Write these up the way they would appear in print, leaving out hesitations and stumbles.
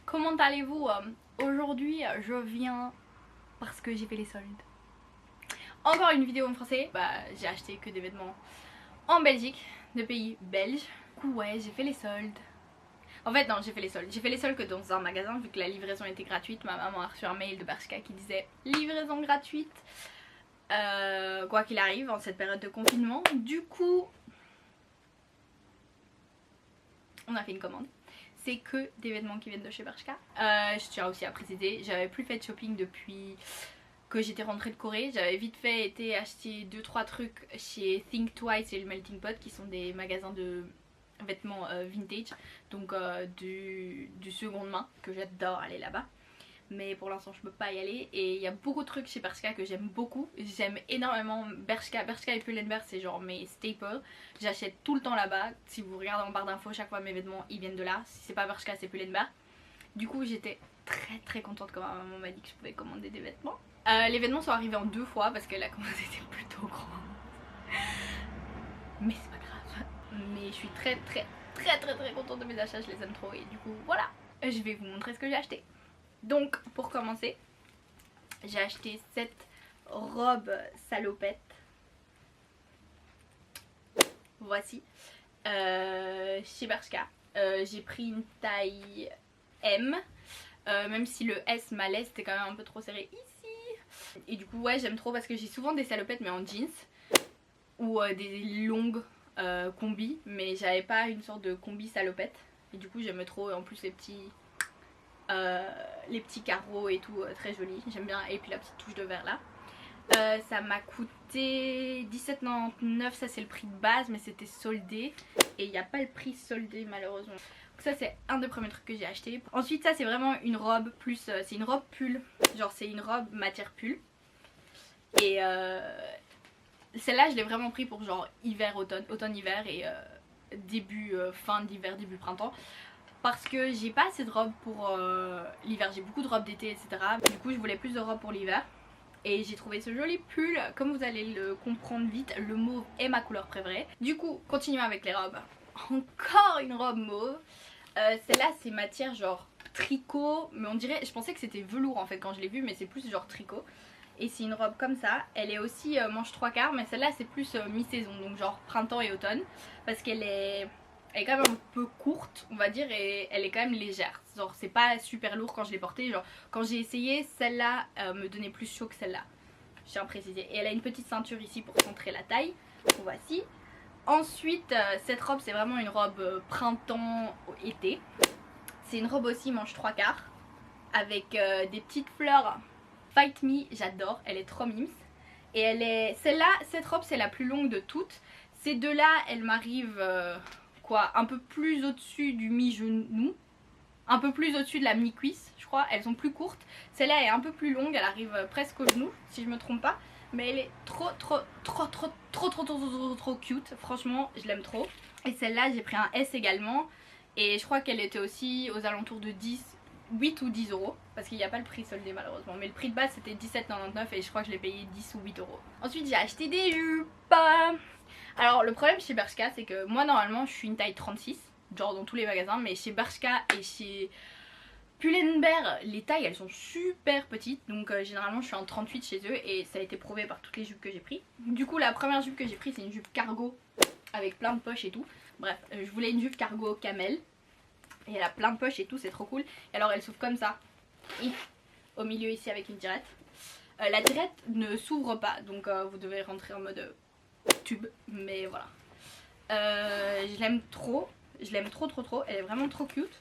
Comment allez-vous? Aujourd'hui je viens parce que j'ai fait les soldes. Encore une vidéo en français. J'ai acheté que des vêtements en Belgique, de pays belge. Du coup ouais, j'ai fait les soldes. En fait non, j'ai fait les soldes. J'ai fait les soldes que dans un magasin vu que la livraison était gratuite. Ma maman a reçu un mail de Bershka qui disait livraison gratuite. Quoi qu'il arrive en cette période de confinement. Du coup on a fait une commande. C'est que des vêtements qui viennent de chez Bershka. Je tiens aussi à préciser, j'avais plus fait de shopping depuis que j'étais rentrée de Corée. J'avais vite fait été acheter 2-3 trucs chez Think Twice et le Melting Pot qui sont des magasins de vêtements vintage, donc du seconde main, que j'adore aller là-bas. Mais pour l'instant je peux pas y aller et il y a beaucoup de trucs chez Bershka que j'aime beaucoup. J'aime énormément Bershka et Pull&Bear, c'est genre mes staples. J'achète tout le temps là-bas. Si vous regardez en barre d'infos, chaque fois mes vêtements ils viennent de là. Si c'est pas Bershka c'est Pull&Bear. Du coup j'étais très contente quand ma maman m'a dit que je pouvais commander des vêtements. Les vêtements sont arrivés en 2 fois parce que la commande était plutôt grande. Mais c'est pas grave. Mais je suis très contente de mes achats, je les aime trop et du coup voilà. Je vais vous montrer ce que j'ai acheté. Donc pour commencer, j'ai acheté cette robe salopette. Voici. Chez Bershka. J'ai pris une taille M. Même si le S m'allait, c'était quand même un peu trop serré ici. Et du coup ouais, j'aime trop parce que j'ai souvent des salopettes mais en jeans. Ou des longues combis. Mais j'avais pas une sorte de combi salopette. Et du coup j'aime trop. En plus les petits carreaux et tout, très joli, j'aime bien. Et puis la petite touche de vert là. Ça m'a coûté 17,99, ça c'est le prix de base mais c'était soldé. Et il n'y a pas le prix soldé malheureusement. Donc ça c'est un des premiers trucs que j'ai acheté. Ensuite ça c'est vraiment une robe plus, c'est une robe pull. Genre c'est une robe matière pull. Et celle-là je l'ai vraiment pris pour genre hiver-automne, automne-hiver et fin d'hiver, début printemps. Parce que j'ai pas assez de robes pour l'hiver, j'ai beaucoup de robes d'été etc. Du coup je voulais plus de robes pour l'hiver. Et j'ai trouvé ce joli pull, comme vous allez le comprendre vite, le mauve est ma couleur préférée. Du coup continuons avec les robes. Encore une robe mauve. Celle-là c'est matière genre tricot, mais on dirait, je pensais que c'était velours en fait quand je l'ai vue, mais c'est plus genre tricot. Et c'est une robe comme ça, elle est aussi manche 3/4, mais celle-là c'est plus mi-saison, donc genre printemps et automne. Parce qu'elle est quand même un peu courte on va dire et elle est quand même légère. Genre c'est pas super lourd quand je l'ai portée. Genre quand j'ai essayé celle-là me donnait plus chaud que celle-là. Je tiens à préciser. Et elle a une petite ceinture ici pour centrer la taille. Voici. Ensuite cette robe c'est vraiment une robe printemps-été. C'est une robe aussi manche 3/4 avec des petites fleurs Fight Me, j'adore, elle est trop mimes. Et elle est, celle-là, cette robe c'est la plus longue de toutes. Ces deux-là, elles m'arrivent un peu plus au-dessus du mi-genou, un peu plus au-dessus de la mi-cuisse, je crois. Elles sont plus courtes. Celle-là est un peu plus longue, elle arrive presque au genou, si je me trompe pas. Mais elle est trop cute. Franchement, je l'aime trop. Et celle-là, j'ai pris un S également. Et je crois qu'elle était aussi aux alentours de 8 ou 10 euros. Parce qu'il n'y a pas le prix soldé malheureusement. Mais le prix de base c'était 17,99 et je crois que je l'ai payé 10 ou 8 euros. Ensuite j'ai acheté des jupes. Alors le problème chez Bershka c'est que moi normalement je suis une taille 36. Genre dans tous les magasins. Mais chez Bershka et chez Pull&Bear les tailles elles sont super petites. Donc généralement je suis en 38 chez eux. Et ça a été prouvé par toutes les jupes que j'ai pris. Du coup la première jupe que j'ai pris c'est une jupe cargo avec plein de poches et tout. Bref je voulais une jupe cargo camel. Et elle a plein de poches et tout, c'est trop cool. Et alors elle s'ouvre comme ça. Et au milieu ici avec une tirette. La tirette ne s'ouvre pas. Donc vous devez rentrer en mode tube. Mais voilà. Je l'aime trop. Je l'aime trop. Elle est vraiment trop cute.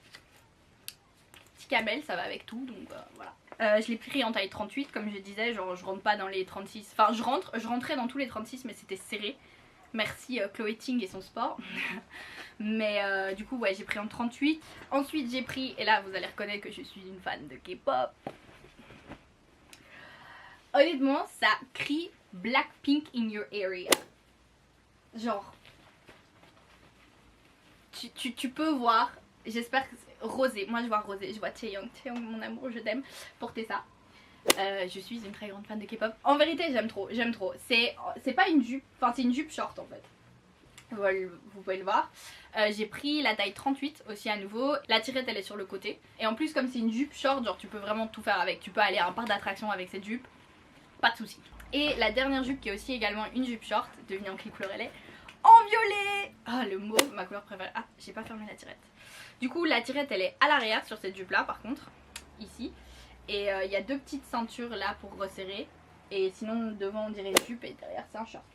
Petit camel, ça va avec tout. Donc voilà. Je l'ai pris en taille 38 comme je disais. Genre je rentre pas dans les 36. Enfin je rentrais dans tous les 36 mais c'était serré. Merci Chloé Ting et son sport. Mais du coup ouais j'ai pris en 38. Ensuite j'ai pris, et là vous allez reconnaître que je suis une fan de K-pop. Honnêtement ça crie Blackpink in your area. Genre tu peux voir, j'espère que c'est rosé. Moi je vois rosé, je vois Taeyong mon amour, je t'aime, porter ça. Je suis une très grande fan de K-pop. En vérité j'aime trop, j'aime trop. C'est pas une jupe, enfin c'est une jupe short en fait. Vous pouvez le voir. J'ai pris la taille 38 aussi à nouveau. La tirette elle est sur le côté. Et en plus comme c'est une jupe short, genre tu peux vraiment tout faire avec. Tu peux aller à un parc d'attractions avec cette jupe. Pas de soucis. Et la dernière jupe qui est aussi également une jupe short. Devinez en quelle couleur elle est. En violet. Ah le mauve, ma couleur préférée. Ah j'ai pas fermé la tirette. Du coup la tirette elle est à l'arrière sur cette jupe là par contre. Ici. Et il y a deux petites ceintures là pour resserrer. Et sinon devant on dirait une jupe et derrière c'est un short.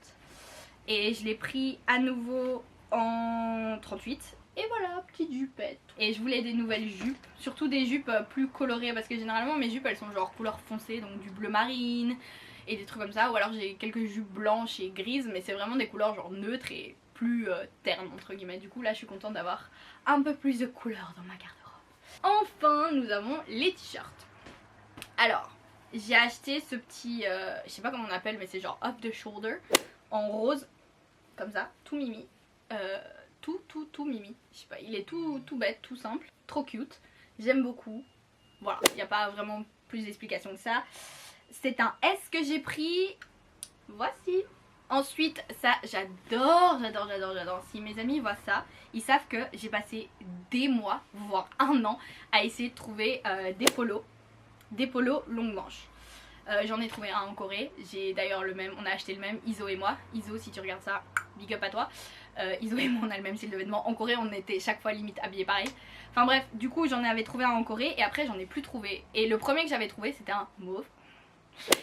Et je l'ai pris à nouveau en 38. Et voilà, petite jupette. Et je voulais des nouvelles jupes, surtout des jupes plus colorées parce que généralement mes jupes elles sont genre couleur foncée, donc du bleu marine et des trucs comme ça. Ou alors j'ai quelques jupes blanches et grises, mais c'est vraiment des couleurs genre neutres et plus ternes entre guillemets. Du coup là je suis contente d'avoir un peu plus de couleurs dans ma garde-robe. Enfin nous avons les t-shirts. Alors j'ai acheté ce petit, je sais pas comment on appelle mais c'est genre off the shoulder en rose. Comme ça, tout mimi. Tout mimi. Je sais pas, il est tout bête, tout simple. Trop cute. J'aime beaucoup. Voilà, il n'y a pas vraiment plus d'explications que ça. C'est un S que j'ai pris. Voici. Ensuite, ça, j'adore. Si mes amis voient ça, ils savent que j'ai passé des mois, voire un an, à essayer de trouver des polos longue manche. J'en ai trouvé un en Corée, j'ai d'ailleurs le même, on a acheté le même, Iso et moi. Iso si tu regardes ça, big up à toi. Iso et moi on a le même style de vêtements. En Corée on était chaque fois limite habillés pareil. Enfin bref, du coup j'en avais trouvé un en Corée et après j'en ai plus trouvé. Et le premier que j'avais trouvé c'était un mauve.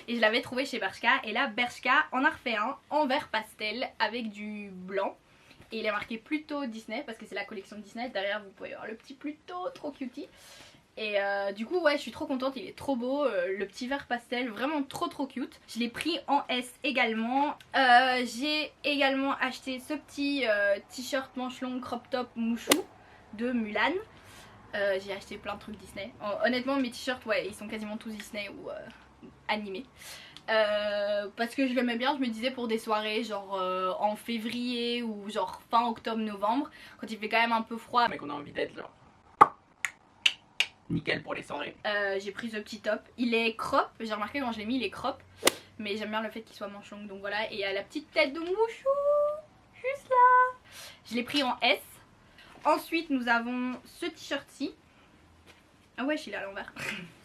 Et je l'avais trouvé chez Bershka. Et là Bershka en a refait un en vert pastel avec du blanc. Et il est marqué Pluto Disney parce que c'est la collection Disney. Derrière vous pouvez voir le petit Pluto, trop cutie. Et du coup ouais je suis trop contente, il est trop beau, le petit vert pastel, vraiment trop cute. Je l'ai pris en S également. J'ai également acheté ce petit t-shirt manche longue crop top mouchou de Mulan. J'ai acheté plein de trucs Disney. Honnêtement mes t-shirts ouais ils sont quasiment tous Disney ou animés. Parce que je l'aimais bien, je me disais pour des soirées genre en février ou genre fin octobre-novembre, quand il fait quand même un peu froid mais qu'on a envie d'être genre nickel pour les soirées. J'ai pris ce petit top. Il est crop, j'ai remarqué quand je l'ai mis il est crop. Mais j'aime bien le fait qu'il soit manche longue donc voilà. Et il y a la petite tête de mouchou juste là. Je l'ai pris en S. Ensuite nous avons ce t-shirt-ci. Ah ouais je l'ai à l'envers.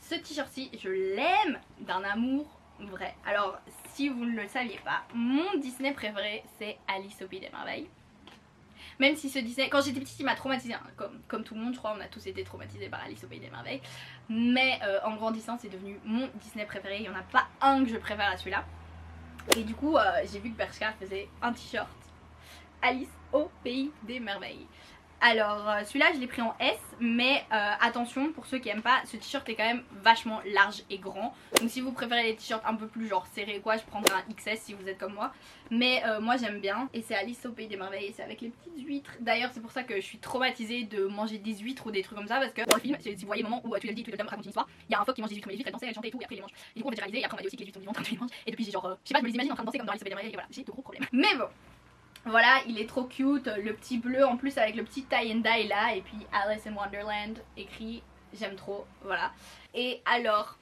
Ce t-shirt-ci je l'aime d'un amour vrai. Alors si vous ne le saviez pas, mon Disney préféré c'est Alice au Pays des Merveilles. Même si ce Disney, quand j'étais petite il m'a traumatisée, hein. Comme tout le monde je crois on a tous été traumatisés par Alice au Pays des Merveilles. Mais en grandissant c'est devenu mon Disney préféré, il n'y en a pas un que je préfère à celui-là. Et du coup j'ai vu que Bershka faisait un t-shirt Alice au Pays des Merveilles. Alors celui-là je l'ai pris en S, mais attention pour ceux qui aiment pas, ce t-shirt est quand même vachement large et grand. Donc si vous préférez les t-shirts un peu plus genre serrés quoi, je prendrai un XS si vous êtes comme moi. Mais moi j'aime bien. Et c'est Alice au Pays des Merveilles et c'est avec les petites huîtres. D'ailleurs c'est pour ça que je suis traumatisée de manger des huîtres ou des trucs comme ça. Parce que dans le film, si vous voyez le moment où Tweedledum raconte une histoire, il y a un phoque qui mange des huîtres, mais les huîtres elles dansaient, elles chantaient et tout, et après il les mange. Et du coup on va réaliser, et après on m'a dit aussi que les huîtres sont vivantes quand tu les manges. Et depuis j'ai genre, je sais pas, je me les imagine en train de danser comme dans Alice au Pays des Merveilles et voilà, j'ai de gros problèmes. Mais bon. Voilà, il est trop cute, le petit bleu en plus avec le petit tie and dye là, et puis Alice in Wonderland écrit, j'aime trop, voilà. Et alors,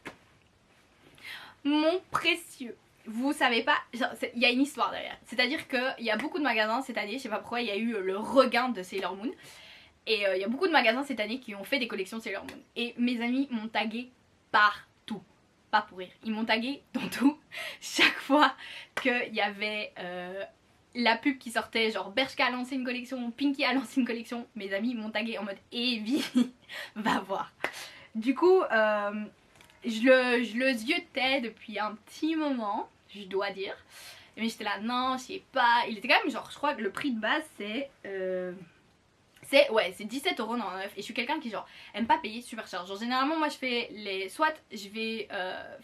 mon précieux, vous savez pas, il y a une histoire derrière. C'est-à-dire qu'il y a beaucoup de magasins cette année, je sais pas pourquoi, il y a eu le regain de Sailor Moon. Et il y a beaucoup de magasins cette année qui ont fait des collections Sailor Moon. Et mes amis m'ont tagué partout. Pas pour rire, ils m'ont tagué dans tout. Chaque fois qu'il y avait la pub qui sortait, genre Bershka a lancé une collection, Pinky a lancé une collection, mes amis m'ont tagué en mode Evie, va voir. Du coup, je le ziotais depuis un petit moment, je dois dire. Mais j'étais là, non, je sais pas. Il était quand même, genre, je crois que le prix de base c'est. C'est 17,99€ et je suis quelqu'un qui genre aime pas payer super cher. Genre généralement moi je fais les, soit je vais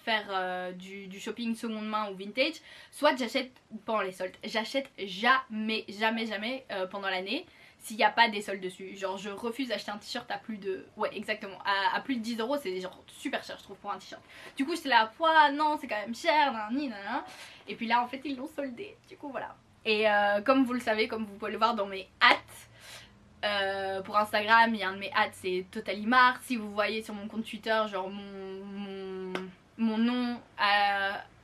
faire du shopping seconde main ou vintage, soit j'achète pendant les soldes. J'achète jamais pendant l'année s'il n'y a pas des soldes dessus. Genre je refuse d'acheter un t-shirt à plus de, ouais exactement, à plus de 10€, c'est genre super cher je trouve pour un t-shirt. Du coup j'étais là, non c'est quand même cher, nanana. Et puis là en fait ils l'ont soldé, du coup voilà. Et comme vous le savez, comme vous pouvez le voir dans mes hâtes, pour Instagram, il y a un de mes hats, c'est Totalimart. Si vous voyez sur mon compte Twitter, genre mon nom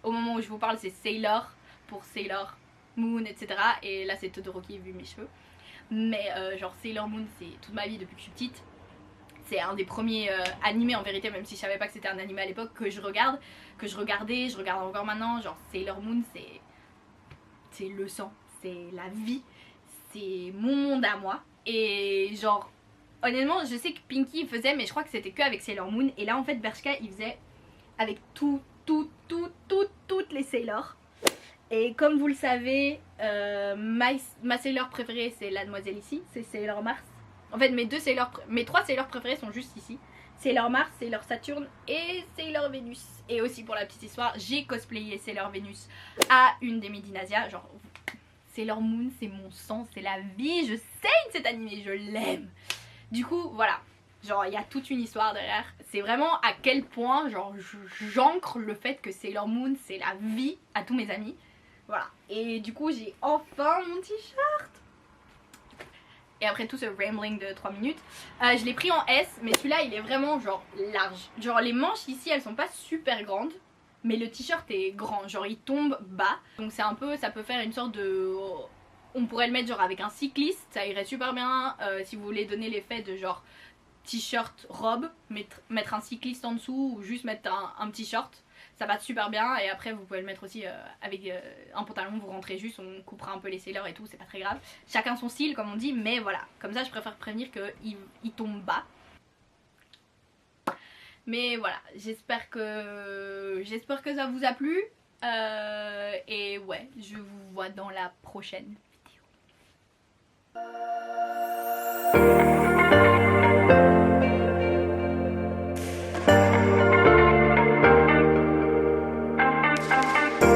au moment où je vous parle c'est Sailor pour Sailor Moon, etc. Et là c'est Todoroki vu mes cheveux. Mais genre Sailor Moon c'est toute ma vie depuis que je suis petite. C'est un des premiers animés en vérité, même si je savais pas que c'était un animé à l'époque, que je regarde, que je regardais, je regarde encore maintenant. Genre Sailor Moon c'est le sang, c'est la vie, c'est mon monde à moi. Et genre honnêtement je sais que Pinky faisait, mais je crois que c'était que avec Sailor Moon. Et là en fait Bershka il faisait avec toutes les Sailors. Et comme vous le savez, ma Sailor préférée c'est la demoiselle ici, c'est Sailor Mars. En fait mes 3 Sailors préférés sont juste ici. Sailor Mars, Sailor Saturne et Sailor Vénus. Et aussi pour la petite histoire, j'ai cosplayé Sailor Vénus à une des Midinasia. Genre Sailor Moon c'est mon sang, c'est la vie, je saigne cet animé, je l'aime. Du coup voilà, genre il y a toute une histoire derrière. C'est vraiment à quel point genre j'ancre le fait que Sailor Moon c'est la vie à tous mes amis. Voilà, et du coup j'ai enfin mon t-shirt. Et après tout ce rambling de 3 minutes, je l'ai pris en S, mais celui-là il est vraiment genre large. Genre les manches ici elles sont pas super grandes, mais le t-shirt est grand, genre il tombe bas. Donc c'est un peu, ça peut faire une sorte de... On pourrait le mettre genre avec un cycliste, ça irait super bien si vous voulez donner l'effet de genre t-shirt robe, mettre un cycliste en dessous ou juste mettre un petit short. Ça va super bien. Et après vous pouvez le mettre aussi avec un pantalon, vous rentrez juste, on coupera un peu les sailors et tout, c'est pas très grave. Chacun son style comme on dit, mais voilà, comme ça je préfère prévenir qu'il tombe bas. Mais voilà, j'espère que ça vous a plu. Et ouais, je vous vois dans la prochaine vidéo.